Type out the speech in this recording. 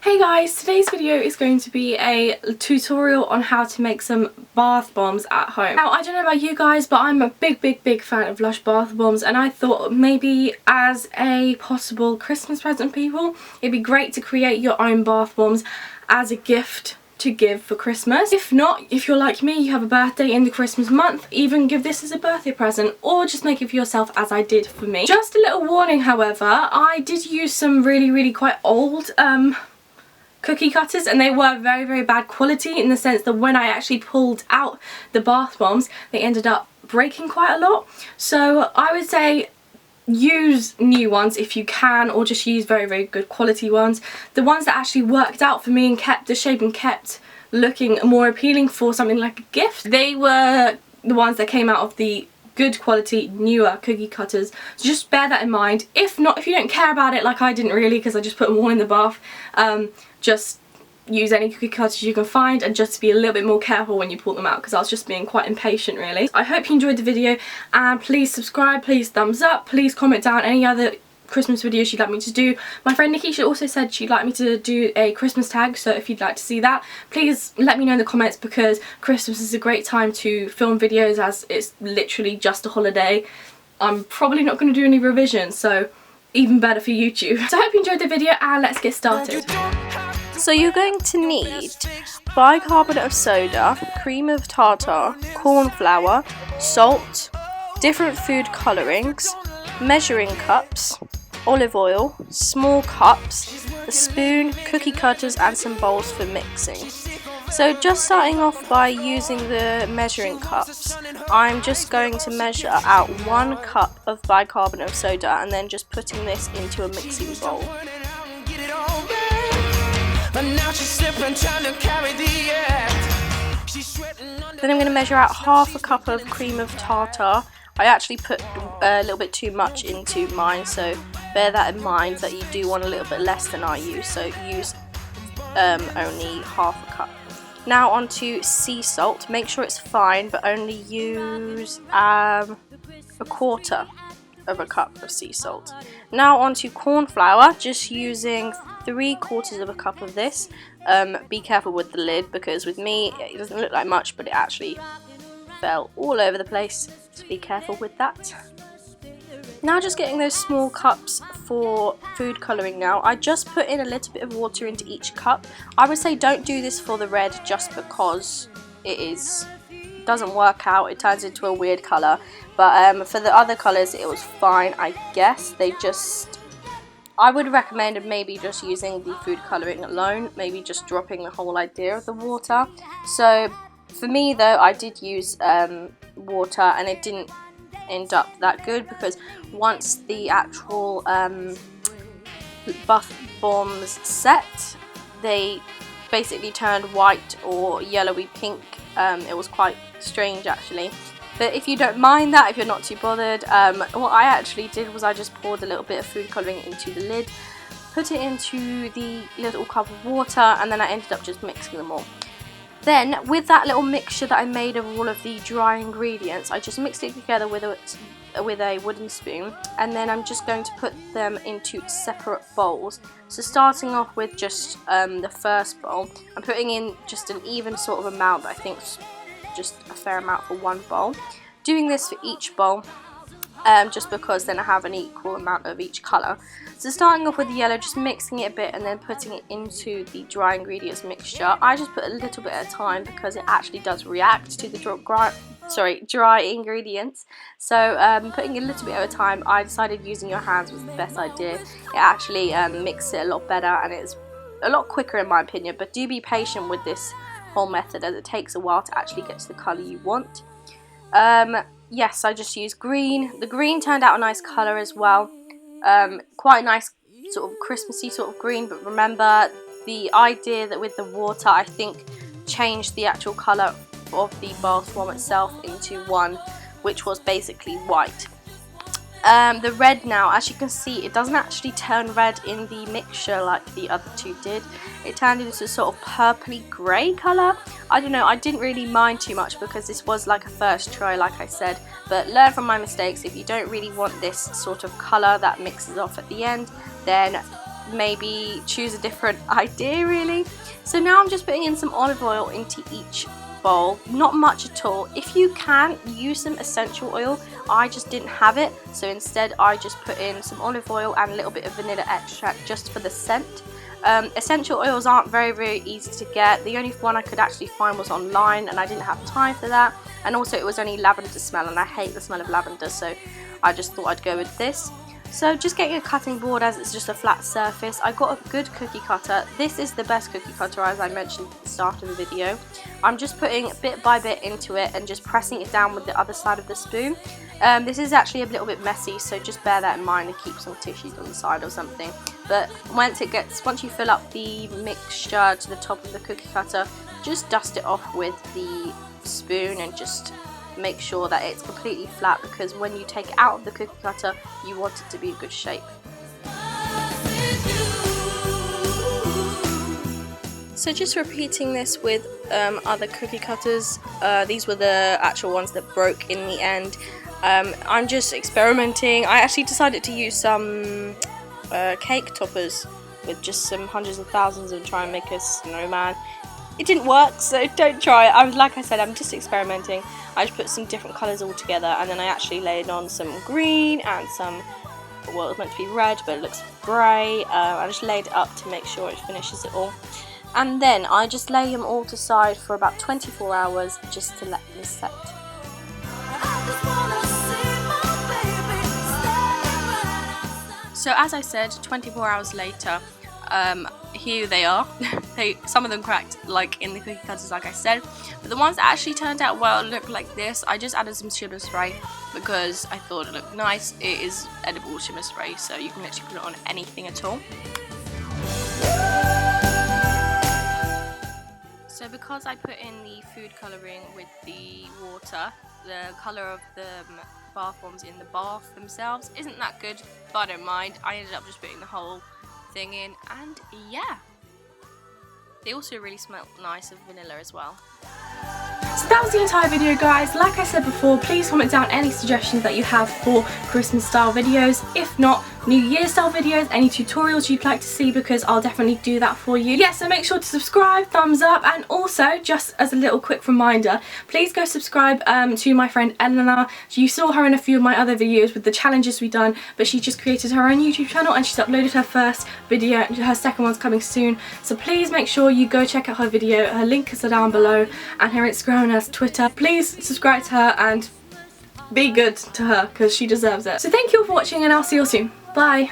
Hey guys, today's video is going to be a tutorial on how to make some bath bombs at home. Now, I don't know about you guys, but I'm a big fan of Lush bath bombs, and I thought maybe as a possible Christmas present people, it'd be great to create your own bath bombs as a gift to give for Christmas. If not, if you're like me, you have a birthday in the Christmas month, even give this as a birthday present or just make it for yourself as I did for me. Just a little warning, however, I did use some really quite old cookie cutters, and they were very bad quality in the sense that when I actually pulled out the bath bombs, they ended up breaking quite a lot. So I would say use new ones if you can, or just use very good quality ones. The ones that actually worked out for me and kept the shape and kept looking more appealing for something like a gift, they were the ones that came out of the good quality newer cookie cutters. So just bear that in mind. If not, if you don't care about it like I didn't really, because I just put them all in the bath, just use any cookie cutters you can find, and just be a little bit more careful when you pull them out, because I was just being quite impatient really. I hope you enjoyed the video, and please subscribe, please thumbs up, please comment down any other Christmas videos she'd like me to do. My friend Nikki also said she'd like me to do a Christmas tag, so if you'd like to see that, please let me know in the comments, because Christmas is a great time to film videos as it's literally just a holiday. I'm probably not going to do any revisions, so even better for YouTube. So I hope you enjoyed the video, and let's get started. So you're going to need bicarbonate of soda, cream of tartar, corn flour, salt, different food colourings, measuring cups, olive oil, small cups, a spoon, cookie cutters and some bowls for mixing. So just starting off by using the measuring cups, I'm just going to measure out 1 cup of bicarbonate of soda and then just putting this into a mixing bowl. Then I'm going to measure out half a cup of cream of tartar. I actually put a little bit too much into mine, so bear that in mind that you do want a little bit less than I use, so use only half a cup. Now onto sea salt. Make sure it's fine, but only use a quarter of a cup of sea salt. Now onto corn flour, just using 3/4 of a cup of this. Be careful with the lid, because with me it doesn't look like much, but it actually fell all over the place, so be careful with that. Now just getting those small cups for food colouring. Now I just put in a little bit of water into each cup. I would say don't do this for the red, just because it doesn't work out, it turns into a weird colour, but for the other colours it was fine, I guess. I would recommend maybe just using the food colouring alone, maybe just dropping the whole idea of the water. So for me though, I did use water, and it didn't end up that good, because once the actual bath bombs set, they basically turned white or yellowy pink. It was quite strange actually. But if you don't mind that, if you're not too bothered, what I actually did was I just poured a little bit of food colouring into the lid, put it into the little cup of water, and then I ended up just mixing them all. Then with that little mixture that I made of all of the dry ingredients, I just mixed it together with a wooden spoon, and then I'm just going to put them into separate bowls. So starting off with just the first bowl, I'm putting in just an even sort of amount, but I think just a fair amount for one bowl. Doing this for each bowl, just because then I have an equal amount of each colour. So starting off with the yellow, just mixing it a bit and then putting it into the dry ingredients mixture. I just put a little bit at a time, because it actually does react to the dry ingredients. So putting a little bit at a time, I decided using your hands was the best idea. It actually makes it a lot better, and it's a lot quicker in my opinion, but do be patient with this whole method, as it takes a while to actually get to the colour you want. Yes, I just used green. The green turned out a nice colour as well. Quite a nice sort of Christmassy sort of green, but remember the idea that with the water, I think changed the actual colour of the bath bomb itself into one which was basically white. The red now, as you can see, it doesn't actually turn red in the mixture like the other two did. It turned into a sort of purpley grey colour. I don't know, I didn't really mind too much because this was like a first try, like I said, but learn from my mistakes. If you don't really want this sort of colour that mixes off at the end, then maybe choose a different idea really. So now I'm just putting in some olive oil into each bowl, not much at all. If you can, use some essential oil. I just didn't have it, so instead I just put in some olive oil and a little bit of vanilla extract just for the scent. Essential oils aren't very easy to get. The only one I could actually find was online, and I didn't have time for that, and also it was only lavender smell, and I hate the smell of lavender, so I just thought I'd go with this. So just getting a cutting board, as it's just a flat surface. I got a good cookie cutter. This is the best cookie cutter, as I mentioned at the start of the video. I'm just putting bit by bit into it and just pressing it down with the other side of the spoon. This is actually a little bit messy, so just bear that in mind and keep some tissues on the side or something. But once you fill up the mixture to the top of the cookie cutter, just dust it off with the spoon and just make sure that it's completely flat, because when you take it out of the cookie cutter, you want it to be a good shape. So just repeating this with other cookie cutters. These were the actual ones that broke in the end. I'm just experimenting. I actually decided to use some cake toppers with just some hundreds of thousands and try and make a snowman. It didn't work, so don't try it. Like I said, I'm just experimenting. I just put some different colours all together, and then I actually laid on some green and some, well, it's meant to be red, but it looks grey. I just laid it up to make sure it finishes it all. And then I just lay them all to side for about 24 hours just to let them set. So as I said, 24 hours later, here they are. Some of them cracked like in the cookie cutters, like I said, but the ones that actually turned out well look like this. I just added some shimmer spray because I thought it looked nice. It is edible shimmer spray, so you can literally put it on anything at all. So because I put in the food colouring with the water, the colour of the bath bombs in the bath themselves isn't that good, but I don't mind. I ended up just putting the whole thing in, and yeah, they also really smell nice of vanilla as well. So that was the entire video, guys. Like I said before, please comment down any suggestions that you have for Christmas style videos. If not, New Year style videos, any tutorials you'd like to see, because I'll definitely do that for you. Yeah, so make sure to subscribe, thumbs up, and also, just as a little quick reminder, please go subscribe to my friend Eleanor. You saw her in a few of my other videos with the challenges we've done, but she just created her own YouTube channel and she's uploaded her first video, and her second one's coming soon. So please make sure you go check out her video. Her link is down below, and her Instagram and her Twitter. Please subscribe to her and be good to her, because she deserves it. So thank you all for watching, and I'll see you all soon. Bye.